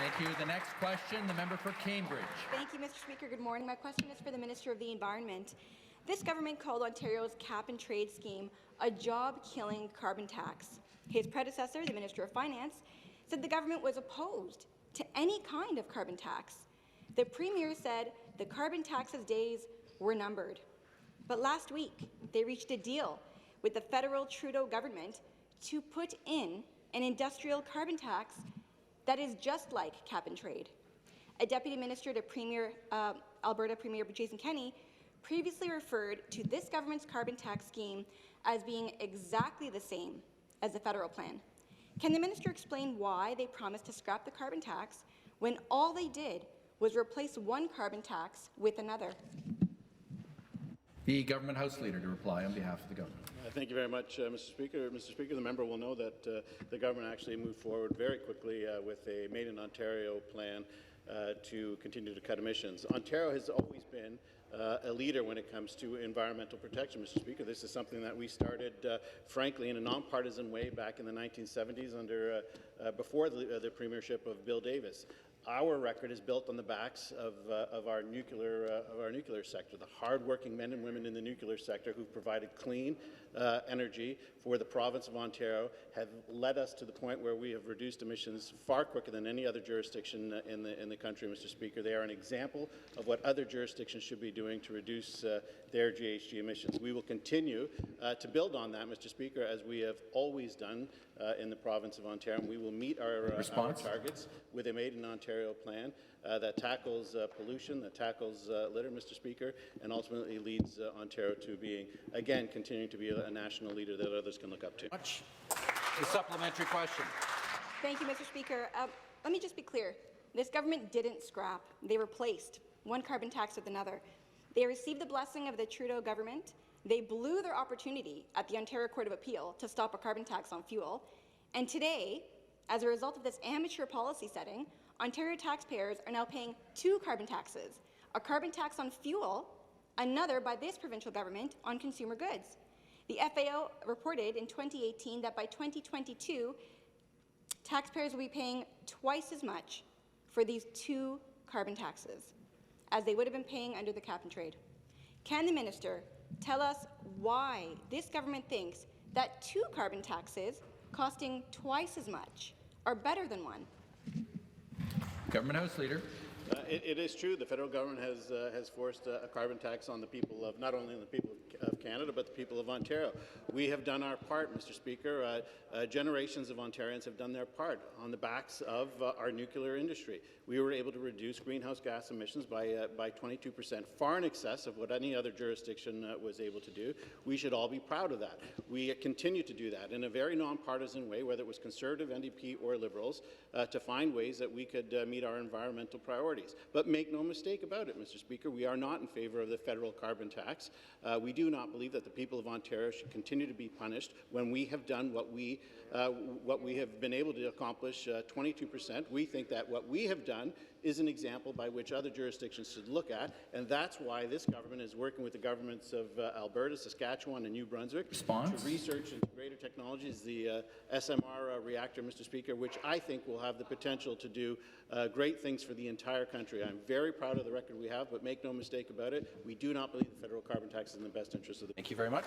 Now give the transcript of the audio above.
Thank you. The next question, the member for Cambridge. Thank you, Mr. Speaker. Good morning. My question is for the Minister of the Environment. This government called Ontario's cap-and-trade scheme a job-killing carbon tax. His predecessor, the Minister of Finance, said the government was opposed to any kind of carbon tax. The Premier said the carbon tax's days were numbered. But last week, they reached a deal with the federal Trudeau government to put in an industrial carbon tax that is just like cap-and-trade. A deputy minister to Alberta Premier Jason Kenney previously referred to this government's carbon tax scheme as being exactly the same as the federal plan. Can the minister explain why they promised to scrap the carbon tax when all they did was replace one carbon tax with another? The Government House Leader to reply on behalf of the government. Thank you very much, Mr. Speaker. Mr. Speaker, the member will know that the government actually moved forward very quickly with a Made in Ontario plan to continue to cut emissions. Ontario has always been a leader when it comes to environmental protection, Mr. Speaker. This is something that we started, frankly, in a nonpartisan way back in the 1970s under before the premiership of Bill Davis. Our record is built on the backs of our nuclear sector, the hard-working men and women in the nuclear sector who provided clean energy for the province of Ontario, have led us to the point where we have reduced emissions far quicker than any other jurisdiction in the country, Mr. Speaker. They are an example of what other jurisdictions should be doing to reduce their GHG emissions. We will continue to build on that, Mr. Speaker, as we have always done in the province of Ontario. And we will meet our targets with a Made in Ontario plan that tackles pollution, that tackles litter, Mr. Speaker, and ultimately leads Ontario to being, again, continuing to be a national leader that others can look up to. The supplementary question. Thank you, Mr. Speaker. Let me just be clear. This government didn't scrap. They replaced one carbon tax with another. They received the blessing of the Trudeau government. They blew their opportunity at the Ontario Court of Appeal to stop a carbon tax on fuel. And today, as a result of this amateur policy setting, Ontario taxpayers are now paying two carbon taxes, a carbon tax on fuel, another by this provincial government on consumer goods. The FAO reported in 2018 that by 2022, taxpayers will be paying twice as much for these two carbon taxes as they would have been paying under the cap-and-trade. Can the minister tell us why this government thinks that two carbon taxes costing twice as much are better than one? Government House Leader. It is true. The federal government has forced a carbon tax on the people of not only the people of Canada, but the people of Ontario. We have done our part, Mr. Speaker. Generations of Ontarians have done their part on the backs of our nuclear industry. We were able to reduce greenhouse gas emissions by 22%, far in excess of what any other jurisdiction was able to do. We should all be proud of that. We continue to do that in a very nonpartisan way, whether it was Conservative, NDP, or Liberals, to find ways that we could meet our environmental priorities. But make no mistake about it, Mr. Speaker, we are not in favour of the federal carbon tax. We do not believe that the people of Ontario should continue to be punished when we have done what we have been able to accomplish, 22%. We think that what we have done is an example by which other jurisdictions should look at, and that's why this government is working with the governments of Alberta, Saskatchewan, and New Brunswick to research into greater technologies, the SMR reactor, Mr. Speaker, which I think will have the potential to do great things for the entire country. I'm very proud of the record we have, but make no mistake about it, we do not believe the federal carbon tax is in the best interest of the. Thank you very much.